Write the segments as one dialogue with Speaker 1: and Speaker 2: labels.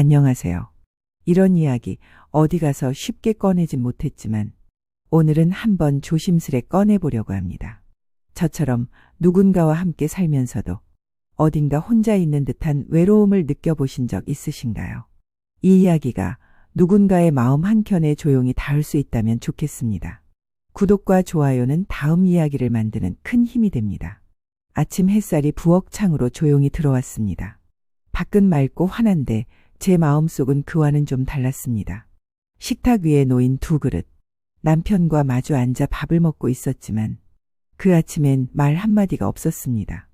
Speaker 1: 안녕하세요. 이런 이야기 어디 가서 쉽게 꺼내진 못했지만 오늘은 한번 조심스레 꺼내보려고 합니다. 저처럼 누군가와 함께 살면서도 어딘가 혼자 있는 듯한 외로움을 느껴보신 적 있으신가요? 이 이야기가 누군가의 마음 한켠에 조용히 닿을 수 있다면 좋겠습니다. 구독과 좋아요는 다음 이야기를 만드는 큰 힘이 됩니다. 아침 햇살이 부엌 창으로 조용히 들어왔습니다. 밖은 맑고 환한데 제 마음속은 그와는 좀 달랐습니다. 식탁 위에 놓인 두 그릇. 남편과 마주 앉아 밥을 먹고 있었지만 그 아침엔 말 한마디가 없었습니다.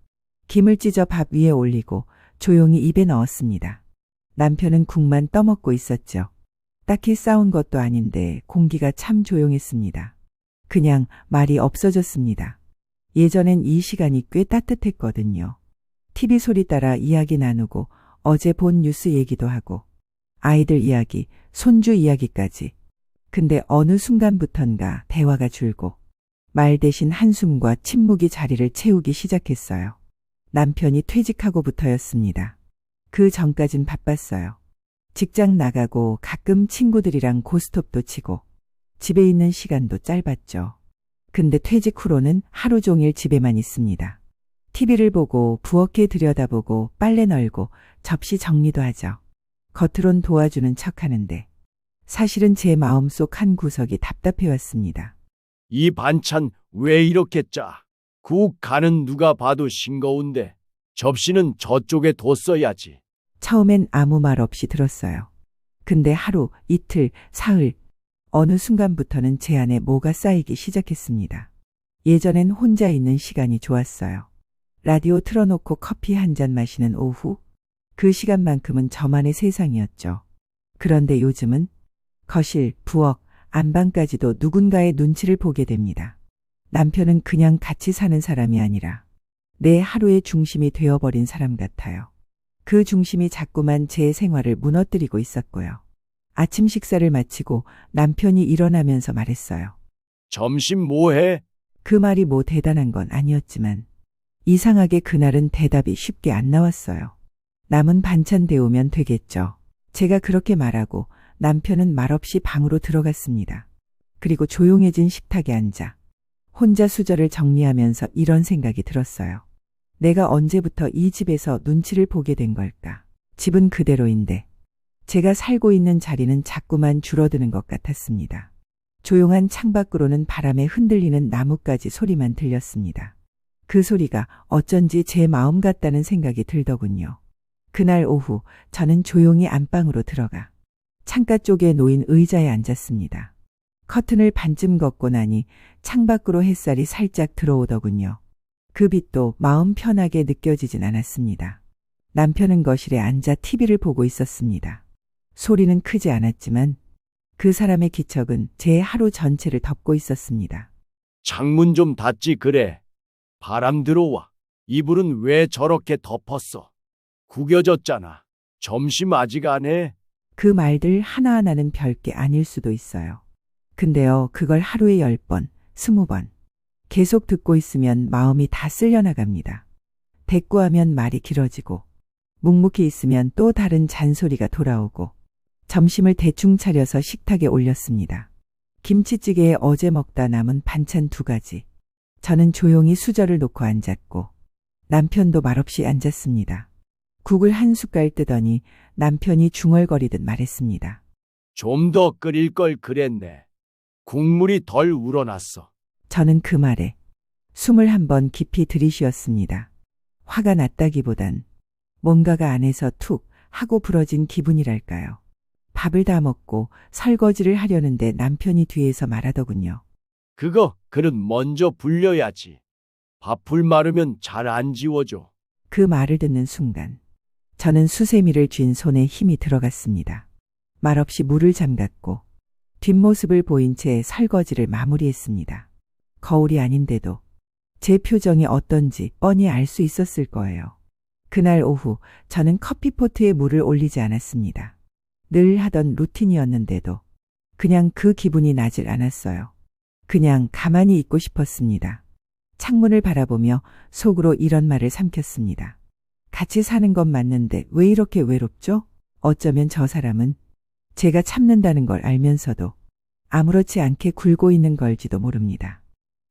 Speaker 1: 김을 찢어 밥 위에 올리고 조용히 입에 넣었습니다. 남편은 국만 떠먹고 있었죠. 딱히 싸운 것도 아닌데 공기가 참 조용했습니다. 그냥 말이 없어졌습니다. 예전엔 이 시간이 꽤 따뜻했거든요. TV 소리 따라 이야기 나누고 어제 본 뉴스 얘기도 하고 아이들 이야기, 손주 이야기까지. 근데 어느 순간부턴가 대화가 줄고 말 대신 한숨과 침묵이 자리를 채우기 시작했어요. 남편이 퇴직하고부터였습니다. 그 전까진 바빴어요. 직장 나가고 가끔 친구들이랑 고스톱도 치고 집에 있는 시간도 짧았죠. 근데 퇴직 후로는 하루 종일 집에만 있습니다. TV를 보고 부엌에 들여다보고 빨래 널고 접시 정리도 하죠. 겉으론 도와주는 척하는데 사실은 제 마음속 한 구석이 답답해왔습니다.
Speaker 2: 이 반찬 왜 이렇게 짜? 국 간은 누가 봐도 싱거운데 접시는 저쪽에 뒀어야지.
Speaker 1: 처음엔 아무 말 없이 들었어요. 근데 하루, 이틀, 사흘, 어느 순간부터는 제 안에 뭐가 쌓이기 시작했습니다. 예전엔 혼자 있는 시간이 좋았어요. 라디오 틀어놓고 커피 한 잔 마시는 오후, 그 시간만큼은 저만의 세상이었죠. 그런데 요즘은 거실, 부엌, 안방까지도 누군가의 눈치를 보게 됩니다. 남편은 그냥 같이 사는 사람이 아니라 내 하루의 중심이 되어버린 사람 같아요. 그 중심이 자꾸만 제 생활을 무너뜨리고 있었고요. 아침 식사를 마치고 남편이 일어나면서 말했어요.
Speaker 2: 점심 뭐 해?
Speaker 1: 그 말이 뭐 대단한 건 아니었지만 이상하게 그날은 대답이 쉽게 안 나왔어요. 남은 반찬 데우면 되겠죠. 제가 그렇게 말하고 남편은 말없이 방으로 들어갔습니다. 그리고 조용해진 식탁에 앉아 혼자 수저를 정리하면서 이런 생각이 들었어요. 내가 언제부터 이 집에서 눈치를 보게 된 걸까? 집은 그대로인데 제가 살고 있는 자리는 자꾸만 줄어드는 것 같았습니다. 조용한 창밖으로는 바람에 흔들리는 나뭇가지 소리만 들렸습니다. 그 소리가 어쩐지 제 마음 같다는 생각이 들더군요. 그날 오후 저는 조용히 안방으로 들어가 창가 쪽에 놓인 의자에 앉았습니다. 커튼을 반쯤 걷고 나니 창밖으로 햇살이 살짝 들어오더군요. 그 빛도 마음 편하게 느껴지진 않았습니다. 남편은 거실에 앉아 TV를 보고 있었습니다. 소리는 크지 않았지만 그 사람의 기척은 제 하루 전체를 덮고 있었습니다.
Speaker 2: 창문 좀 닫지 그래. 바람 들어와. 이불은 왜 저렇게 덮었어? 구겨졌잖아. 점심 아직 안 해?
Speaker 1: 그 말들 하나하나는 별게 아닐 수도 있어요. 근데요, 그걸 하루에 10번, 20번 계속 듣고 있으면 마음이 다 쓸려나갑니다. 대꾸하면 말이 길어지고 묵묵히 있으면 또 다른 잔소리가 돌아오고 점심을 대충 차려서 식탁에 올렸습니다. 김치찌개에 어제 먹다 남은 반찬 2가지. 저는 조용히 수저를 놓고 앉았고 남편도 말없이 앉았습니다. 국을 한 숟갈 뜨더니 남편이 중얼거리듯 말했습니다.
Speaker 2: 좀 더 끓일 걸 그랬네. 국물이 덜 우러났어.
Speaker 1: 저는 그 말에 숨을 한번 깊이 들이쉬었습니다. 화가 났다기보단 뭔가가 안에서 툭 하고 부러진 기분이랄까요. 밥을 다 먹고 설거지를 하려는데 남편이 뒤에서 말하더군요.
Speaker 2: 그거 그릇 먼저 불려야지. 밥풀 마르면 잘 안 지워져.
Speaker 1: 그 말을 듣는 순간 저는 수세미를 쥔 손에 힘이 들어갔습니다. 말없이 물을 잠갔고 뒷모습을 보인 채 설거지를 마무리했습니다. 거울이 아닌데도 제 표정이 어떤지 뻔히 알 수 있었을 거예요. 그날 오후 저는 커피포트에 물을 올리지 않았습니다. 늘 하던 루틴이었는데도 그냥 그 기분이 나질 않았어요. 그냥 가만히 있고 싶었습니다. 창문을 바라보며 속으로 이런 말을 삼켰습니다. 같이 사는 건 맞는데 왜 이렇게 외롭죠? 어쩌면 저 사람은 제가 참는다는 걸 알면서도 아무렇지 않게 굴고 있는 걸지도 모릅니다.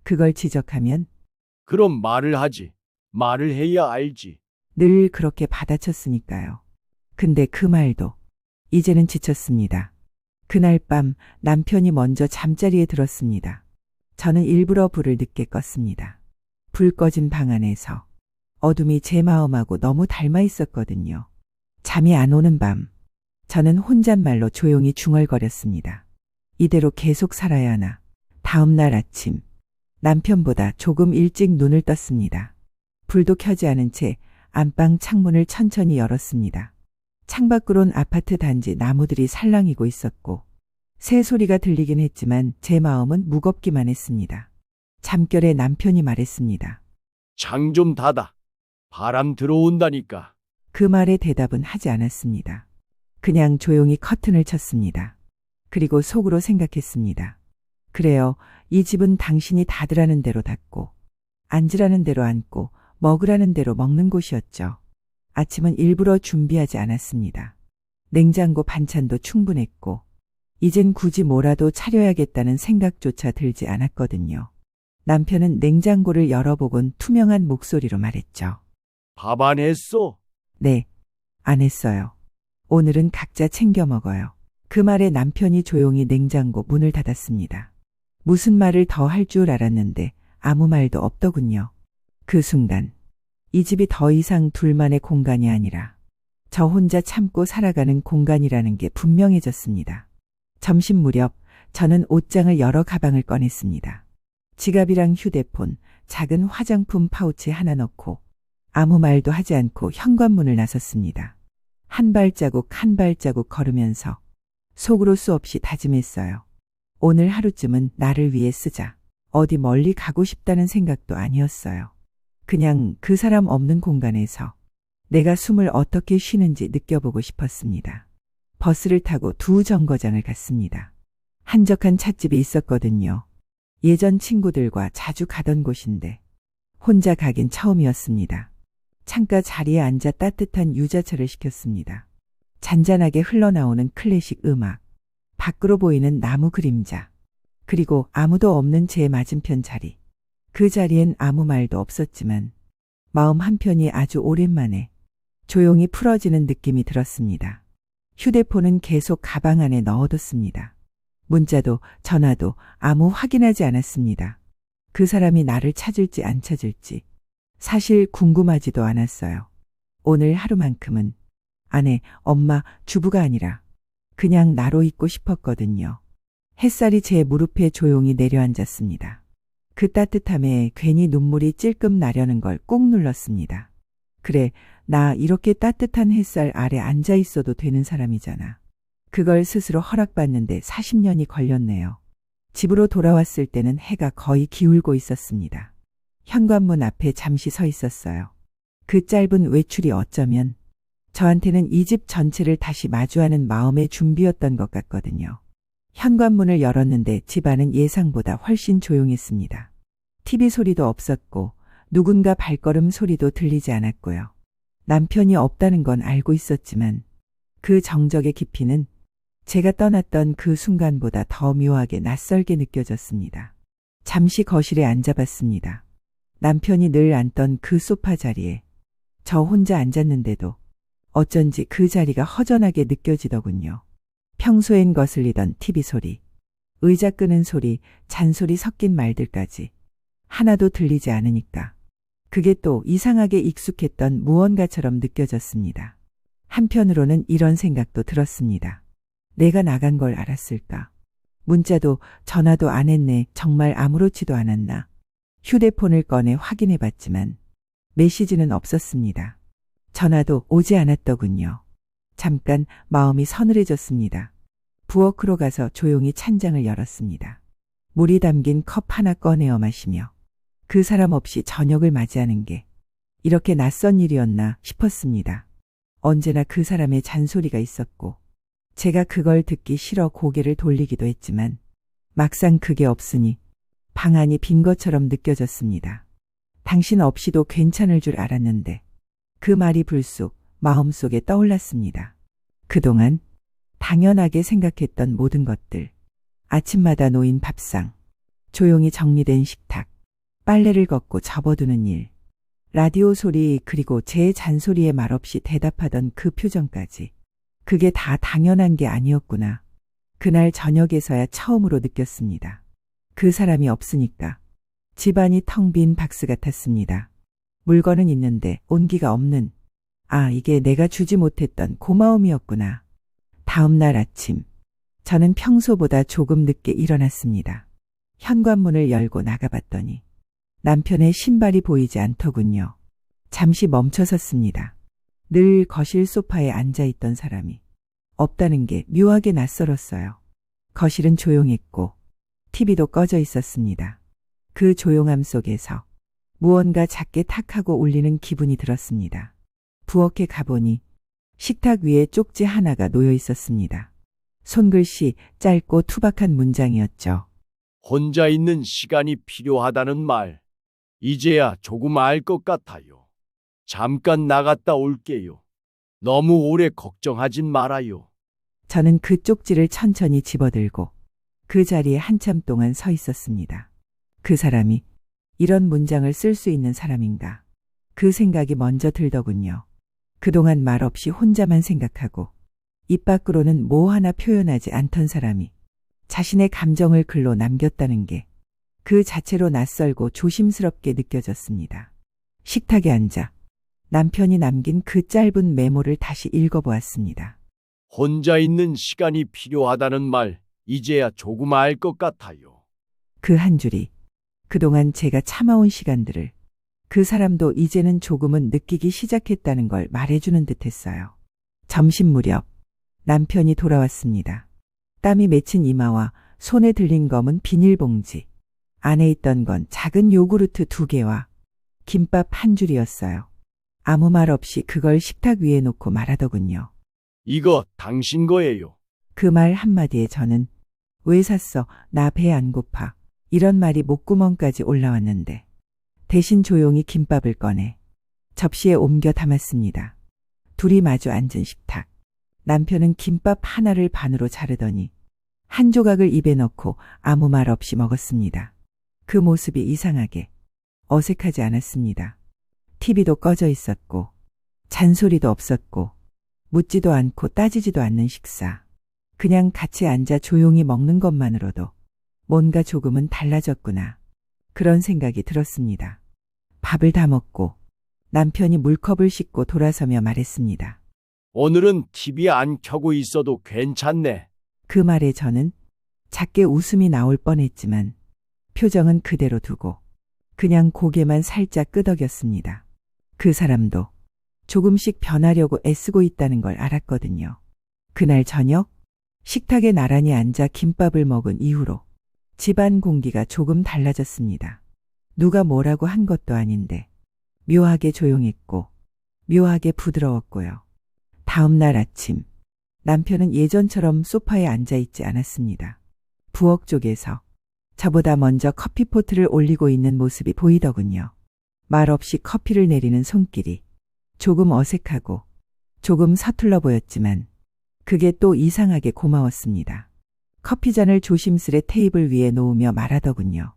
Speaker 1: 그걸 지적하면
Speaker 2: 그럼 말을 하지. 말을 해야 알지.
Speaker 1: 늘 그렇게 받아쳤으니까요. 근데 그 말도 이제는 지쳤습니다. 그날 밤 남편이 먼저 잠자리에 들었습니다. 저는 일부러 불을 늦게 껐습니다. 불 꺼진 방 안에서 어둠이 제 마음하고 너무 닮아 있었거든요. 잠이 안 오는 밤, 저는 혼잣말로 조용히 중얼거렸습니다. 이대로 계속 살아야 하나. 다음 날 아침, 남편보다 조금 일찍 눈을 떴습니다. 불도 켜지 않은 채 안방 창문을 천천히 열었습니다. 창밖으론 아파트 단지 나무들이 살랑이고 있었고 새 소리가 들리긴 했지만 제 마음은 무겁기만 했습니다. 잠결에 남편이 말했습니다.
Speaker 2: 창 좀 닫아. 바람 들어온다니까.
Speaker 1: 그 말에 대답은 하지 않았습니다. 그냥 조용히 커튼을 쳤습니다. 그리고 속으로 생각했습니다. 그래요. 이 집은 당신이 닫으라는 대로 닫고 앉으라는 대로 앉고 먹으라는 대로 먹는 곳이었죠. 아침은 일부러 준비하지 않았습니다. 냉장고 반찬도 충분했고 이젠 굳이 뭐라도 차려야겠다는 생각조차 들지 않았거든요. 남편은 냉장고를 열어보곤 투명한 목소리로 말했죠.
Speaker 2: 밥 안 했어?
Speaker 1: 네, 안 했어요. 오늘은 각자 챙겨 먹어요. 그 말에 남편이 조용히 냉장고 문을 닫았습니다. 무슨 말을 더 할 줄 알았는데 아무 말도 없더군요. 그 순간 이 집이 더 이상 둘만의 공간이 아니라 저 혼자 참고 살아가는 공간이라는 게 분명해졌습니다. 점심 무렵 저는 옷장을 열어 가방을 꺼냈습니다. 지갑이랑 휴대폰, 작은 화장품 파우치 하나 넣고 아무 말도 하지 않고 현관문을 나섰습니다. 한 발자국 한 발자국 걸으면서 속으로 수없이 다짐했어요. 오늘 하루쯤은 나를 위해 쓰자. 어디 멀리 가고 싶다는 생각도 아니었어요. 그냥 그 사람 없는 공간에서 내가 숨을 어떻게 쉬는지 느껴보고 싶었습니다. 버스를 타고 두 정거장을 갔습니다. 한적한 찻집이 있었거든요. 예전 친구들과 자주 가던 곳인데 혼자 가긴 처음이었습니다. 창가 자리에 앉아 따뜻한 유자차를 시켰습니다. 잔잔하게 흘러나오는 클래식 음악, 밖으로 보이는 나무 그림자, 그리고 아무도 없는 제 맞은편 자리. 그 자리엔 아무 말도 없었지만 마음 한편이 아주 오랜만에 조용히 풀어지는 느낌이 들었습니다. 휴대폰은 계속 가방 안에 넣어뒀습니다. 문자도 전화도 아무 확인하지 않았습니다. 그 사람이 나를 찾을지 안 찾을지 사실 궁금하지도 않았어요. 오늘 하루만큼은 아내, 엄마, 주부가 아니라 그냥 나로 있고 싶었거든요. 햇살이 제 무릎에 조용히 내려앉았습니다. 그 따뜻함에 괜히 눈물이 찔끔 나려는 걸 꾹 눌렀습니다. 그래, 나 이렇게 따뜻한 햇살 아래 앉아 있어도 되는 사람이잖아. 그걸 스스로 허락받는데 40년이 걸렸네요. 집으로 돌아왔을 때는 해가 거의 기울고 있었습니다. 현관문 앞에 잠시 서 있었어요. 그 짧은 외출이 어쩌면 저한테는 이 집 전체를 다시 마주하는 마음의 준비였던 것 같거든요. 현관문을 열었는데 집안은 예상보다 훨씬 조용했습니다. TV 소리도 없었고 누군가 발걸음 소리도 들리지 않았고요. 남편이 없다는 건 알고 있었지만 그 정적의 깊이는 제가 떠났던 그 순간보다 더 묘하게 낯설게 느껴졌습니다. 잠시 거실에 앉아봤습니다. 남편이 늘 앉던 그 소파 자리에 저 혼자 앉았는데도 어쩐지 그 자리가 허전하게 느껴지더군요. 평소엔 거슬리던 TV 소리, 의자 끄는 소리, 잔소리 섞인 말들까지 하나도 들리지 않으니까 그게 또 이상하게 익숙했던 무언가처럼 느껴졌습니다. 한편으로는 이런 생각도 들었습니다. 내가 나간 걸 알았을까? 문자도 전화도 안 했네. 정말 아무렇지도 않았나? 휴대폰을 꺼내 확인해 봤지만 메시지는 없었습니다. 전화도 오지 않았더군요. 잠깐 마음이 서늘해졌습니다. 부엌으로 가서 조용히 찬장을 열었습니다. 물이 담긴 컵 하나 꺼내어 마시며 그 사람 없이 저녁을 맞이하는 게 이렇게 낯선 일이었나 싶었습니다. 언제나 그 사람의 잔소리가 있었고 제가 그걸 듣기 싫어 고개를 돌리기도 했지만 막상 그게 없으니 방 안이 빈 것처럼 느껴졌습니다. 당신 없이도 괜찮을 줄 알았는데 그 말이 불쑥 마음속에 떠올랐습니다. 그동안 당연하게 생각했던 모든 것들. 아침마다 놓인 밥상, 조용히 정리된 식탁, 빨래를 걷고 접어두는 일, 라디오 소리 그리고 제 잔소리에 말없이 대답하던 그 표정까지. 그게 다 당연한 게 아니었구나. 그날 저녁에서야 처음으로 느꼈습니다. 그 사람이 없으니까 집안이 텅 빈 박스 같았습니다. 물건은 있는데 온기가 없는, 이게 내가 주지 못했던 고마움이었구나. 다음 날 아침, 저는 평소보다 조금 늦게 일어났습니다. 현관문을 열고 나가봤더니 남편의 신발이 보이지 않더군요. 잠시 멈춰섰습니다. 늘 거실 소파에 앉아있던 사람이 없다는 게 묘하게 낯설었어요. 거실은 조용했고 TV도 꺼져 있었습니다. 그 조용함 속에서 무언가 작게 탁하고 울리는 기분이 들었습니다. 부엌에 가보니 식탁 위에 쪽지 하나가 놓여 있었습니다. 손글씨 짧고 투박한 문장이었죠.
Speaker 2: 혼자 있는 시간이 필요하다는 말, 이제야 조금 알 것 같아요. 잠깐 나갔다 올게요. 너무 오래 걱정하진 말아요.
Speaker 1: 저는 그 쪽지를 천천히 집어들고 그 자리에 한참 동안 서 있었습니다. 그 사람이 이런 문장을 쓸 수 있는 사람인가? 그 생각이 먼저 들더군요. 그동안 말없이 혼자만 생각하고 입 밖으로는 뭐 하나 표현하지 않던 사람이 자신의 감정을 글로 남겼다는 게 그 자체로 낯설고 조심스럽게 느껴졌습니다. 식탁에 앉아 남편이 남긴 그 짧은 메모를 다시 읽어보았습니다.
Speaker 2: 혼자 있는 시간이 필요하다는 말, 이제야 조금 알 것 같아요.
Speaker 1: 그 한 줄이 그동안 제가 참아온 시간들을 그 사람도 이제는 조금은 느끼기 시작했다는 걸 말해주는 듯했어요. 점심 무렵 남편이 돌아왔습니다. 땀이 맺힌 이마와 손에 들린 검은 비닐봉지. 안에 있던 건 작은 요구르트 2개와 김밥 한 줄이었어요. 아무 말 없이 그걸 식탁 위에 놓고 말하더군요.
Speaker 2: 이거 당신 거예요.
Speaker 1: 그 말 한마디에 저는 왜 샀어? 나 배 안 고파. 이런 말이 목구멍까지 올라왔는데 대신 조용히 김밥을 꺼내 접시에 옮겨 담았습니다. 둘이 마주 앉은 식탁. 남편은 김밥 하나를 반으로 자르더니 한 조각을 입에 넣고 아무 말 없이 먹었습니다. 그 모습이 이상하게 어색하지 않았습니다. TV도 꺼져 있었고 잔소리도 없었고 묻지도 않고 따지지도 않는 식사. 그냥 같이 앉아 조용히 먹는 것만으로도 뭔가 조금은 달라졌구나. 그런 생각이 들었습니다. 밥을 다 먹고 남편이 물컵을 씻고 돌아서며 말했습니다.
Speaker 2: 오늘은 TV 안 켜고 있어도 괜찮네.
Speaker 1: 그 말에 저는 작게 웃음이 나올 뻔했지만 표정은 그대로 두고 그냥 고개만 살짝 끄덕였습니다. 그 사람도 조금씩 변하려고 애쓰고 있다는 걸 알았거든요. 그날 저녁 식탁에 나란히 앉아 김밥을 먹은 이후로 집안 공기가 조금 달라졌습니다. 누가 뭐라고 한 것도 아닌데 묘하게 조용했고 묘하게 부드러웠고요. 다음 날 아침 남편은 예전처럼 소파에 앉아 있지 않았습니다. 부엌 쪽에서 저보다 먼저 커피포트를 올리고 있는 모습이 보이더군요. 말없이 커피를 내리는 손길이 조금 어색하고 조금 서툴러 보였지만 그게 또 이상하게 고마웠습니다. 커피잔을 조심스레 테이블 위에 놓으며 말하더군요.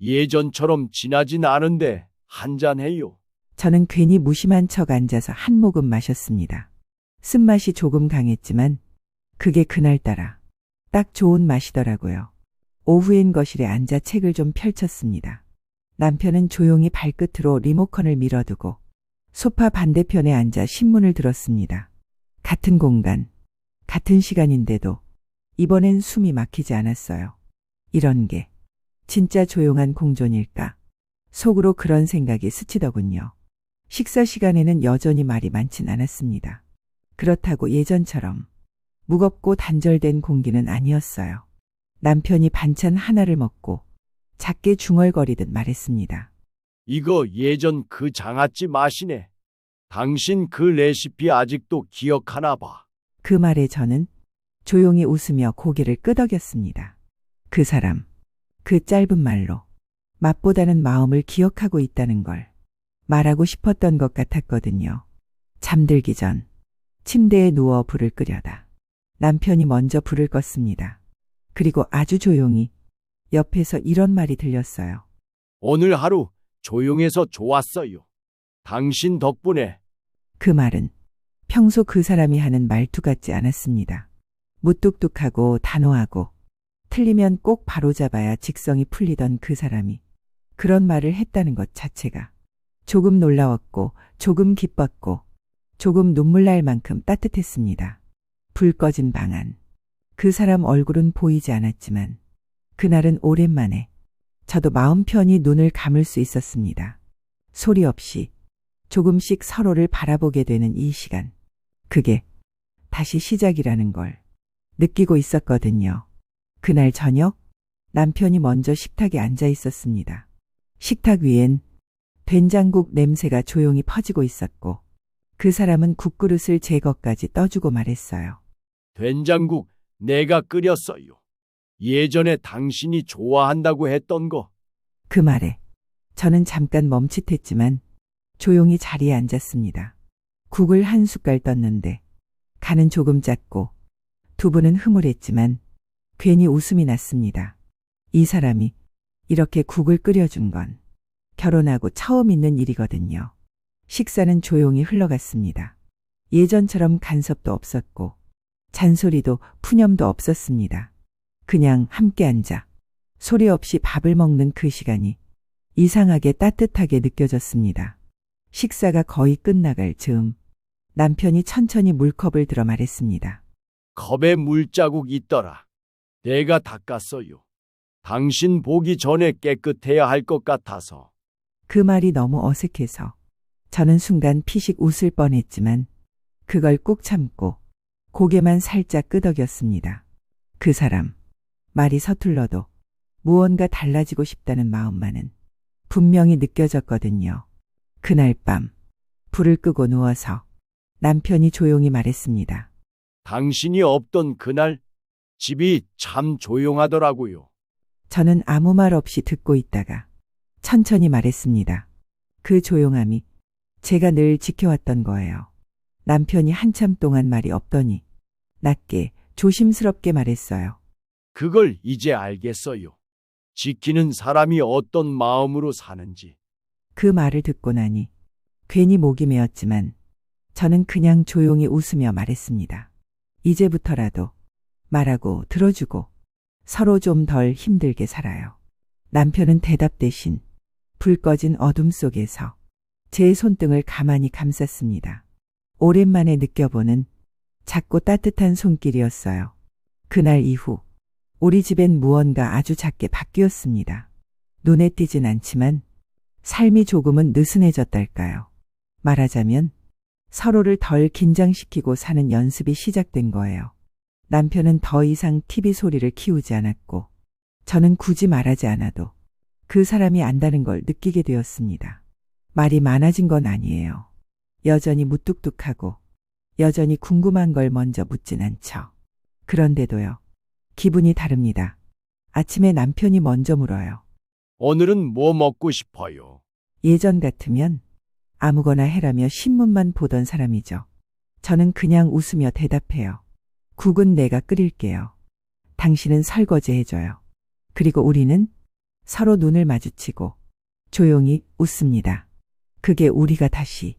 Speaker 2: 예전처럼 진하진 않은데 한잔 해요.
Speaker 1: 저는 괜히 무심한 척 앉아서 한 모금 마셨습니다. 쓴맛이 조금 강했지만 그게 그날따라 딱 좋은 맛이더라고요. 오후엔 거실에 앉아 책을 좀 펼쳤습니다. 남편은 조용히 발끝으로 리모컨을 밀어두고 소파 반대편에 앉아 신문을 들었습니다. 같은 공간, 같은 시간인데도 이번엔 숨이 막히지 않았어요. 이런 게 진짜 조용한 공존일까? 속으로 그런 생각이 스치더군요. 식사 시간에는 여전히 말이 많진 않았습니다. 그렇다고 예전처럼 무겁고 단절된 공기는 아니었어요. 남편이 반찬 하나를 먹고 작게 중얼거리듯 말했습니다.
Speaker 2: 이거 예전 그 장아찌 맛이네. 당신 그 레시피 아직도 기억하나 봐.
Speaker 1: 그 말에 저는 조용히 웃으며 고개를 끄덕였습니다. 그 사람, 그 짧은 말로 맛보다는 마음을 기억하고 있다는 걸 말하고 싶었던 것 같았거든요. 잠들기 전 침대에 누워 불을 끄려다 남편이 먼저 불을 껐습니다. 그리고 아주 조용히 옆에서 이런 말이 들렸어요.
Speaker 2: 오늘 하루 조용해서 좋았어요. 당신 덕분에.
Speaker 1: 그 말은 평소 그 사람이 하는 말투 같지 않았습니다. 무뚝뚝하고 단호하고 틀리면 꼭 바로잡아야 직성이 풀리던 그 사람이 그런 말을 했다는 것 자체가 조금 놀라웠고 조금 기뻤고 조금 눈물 날 만큼 따뜻했습니다. 불 꺼진 방 안. 그 사람 얼굴은 보이지 않았지만 그날은 오랜만에 저도 마음 편히 눈을 감을 수 있었습니다. 소리 없이 조금씩 서로를 바라보게 되는 이 시간. 그게 다시 시작이라는 걸 느끼고 있었거든요. 그날 저녁 남편이 먼저 식탁에 앉아 있었습니다. 식탁 위엔 된장국 냄새가 조용히 퍼지고 있었고 그 사람은 국그릇을 제 것까지 떠주고 말했어요.
Speaker 2: 된장국 내가 끓였어요. 예전에 당신이 좋아한다고 했던 거.
Speaker 1: 그 말에 저는 잠깐 멈칫했지만 조용히 자리에 앉았습니다. 국을 한 숟갈 떴는데 간은 조금 짰고 두부는 흐물했지만 괜히 웃음이 났습니다. 이 사람이 이렇게 국을 끓여준 건 결혼하고 처음 있는 일이거든요. 식사는 조용히 흘러갔습니다. 예전처럼 간섭도 없었고 잔소리도 푸념도 없었습니다. 그냥 함께 앉아 소리 없이 밥을 먹는 그 시간이 이상하게 따뜻하게 느껴졌습니다. 식사가 거의 끝나갈 즈음 남편이 천천히 물컵을 들어 말했습니다.
Speaker 2: 컵에 물자국 있더라. 내가 닦았어요. 당신 보기 전에 깨끗해야 할 것 같아서.
Speaker 1: 그 말이 너무 어색해서 저는 순간 피식 웃을 뻔했지만 그걸 꾹 참고 고개만 살짝 끄덕였습니다. 그 사람, 말이 서툴러도 무언가 달라지고 싶다는 마음만은 분명히 느껴졌거든요. 그날 밤 불을 끄고 누워서 남편이 조용히 말했습니다.
Speaker 2: 당신이 없던 그날 집이 참 조용하더라고요.
Speaker 1: 저는 아무 말 없이 듣고 있다가 천천히 말했습니다. 그 조용함이 제가 늘 지켜왔던 거예요. 남편이 한참 동안 말이 없더니 낮게 조심스럽게 말했어요.
Speaker 2: 그걸 이제 알겠어요. 지키는 사람이 어떤 마음으로 사는지.
Speaker 1: 그 말을 듣고 나니 괜히 목이 메었지만 저는 그냥 조용히 웃으며 말했습니다. 이제부터라도 말하고 들어주고 서로 좀 덜 힘들게 살아요. 남편은 대답 대신 불 꺼진 어둠 속에서 제 손등을 가만히 감쌌습니다. 오랜만에 느껴보는 작고 따뜻한 손길이었어요. 그날 이후 우리 집엔 무언가 아주 작게 바뀌었습니다. 눈에 띄진 않지만 삶이 조금은 느슨해졌달까요. 말하자면 서로를 덜 긴장시키고 사는 연습이 시작된 거예요. 남편은 더 이상 TV 소리를 키우지 않았고 저는 굳이 말하지 않아도 그 사람이 안다는 걸 느끼게 되었습니다. 말이 많아진 건 아니에요. 여전히 무뚝뚝하고 여전히 궁금한 걸 먼저 묻진 않죠. 그런데도요. 기분이 다릅니다. 아침에 남편이 먼저 물어요.
Speaker 2: 오늘은 뭐 먹고 싶어요?
Speaker 1: 예전 같으면 아무거나 해라며 신문만 보던 사람이죠. 저는 그냥 웃으며 대답해요. 국은 내가 끓일게요. 당신은 설거지 해줘요. 그리고 우리는 서로 눈을 마주치고 조용히 웃습니다. 그게 우리가 다시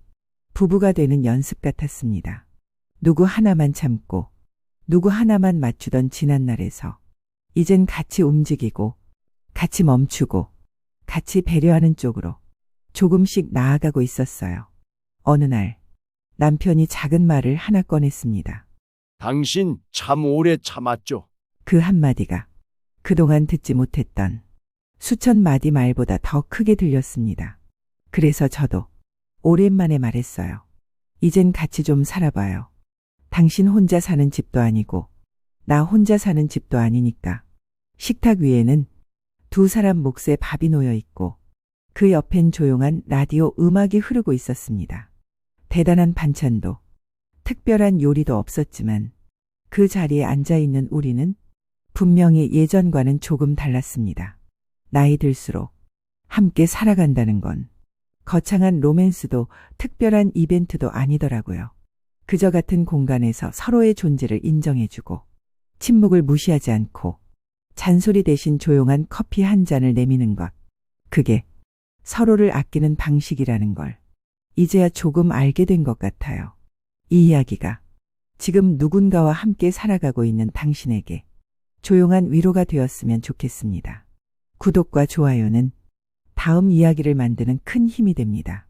Speaker 1: 부부가 되는 연습 같았습니다. 누구 하나만 참고 누구 하나만 맞추던 지난날에서 이젠 같이 움직이고 같이 멈추고 같이 배려하는 쪽으로 조금씩 나아가고 있었어요. 어느 날 남편이 작은 말을 하나 꺼냈습니다.
Speaker 2: 당신 참 오래 참았죠?
Speaker 1: 그 한마디가 그동안 듣지 못했던 수천 마디 말보다 더 크게 들렸습니다. 그래서 저도 오랜만에 말했어요. 이젠 같이 좀 살아봐요. 당신 혼자 사는 집도 아니고 나 혼자 사는 집도 아니니까. 식탁 위에는 두 사람 몫에 밥이 놓여 있고 그 옆엔 조용한 라디오 음악이 흐르고 있었습니다. 대단한 반찬도 특별한 요리도 없었지만 그 자리에 앉아 있는 우리는 분명히 예전과는 조금 달랐습니다. 나이 들수록 함께 살아간다는 건 거창한 로맨스도 특별한 이벤트도 아니더라고요. 그저 같은 공간에서 서로의 존재를 인정해주고 침묵을 무시하지 않고 잔소리 대신 조용한 커피 한 잔을 내미는 것. 그게 서로를 아끼는 방식이라는 걸 이제야 조금 알게 된 것 같아요. 이 이야기가 지금 누군가와 함께 살아가고 있는 당신에게 조용한 위로가 되었으면 좋겠습니다. 구독과 좋아요는 다음 이야기를 만드는 큰 힘이 됩니다.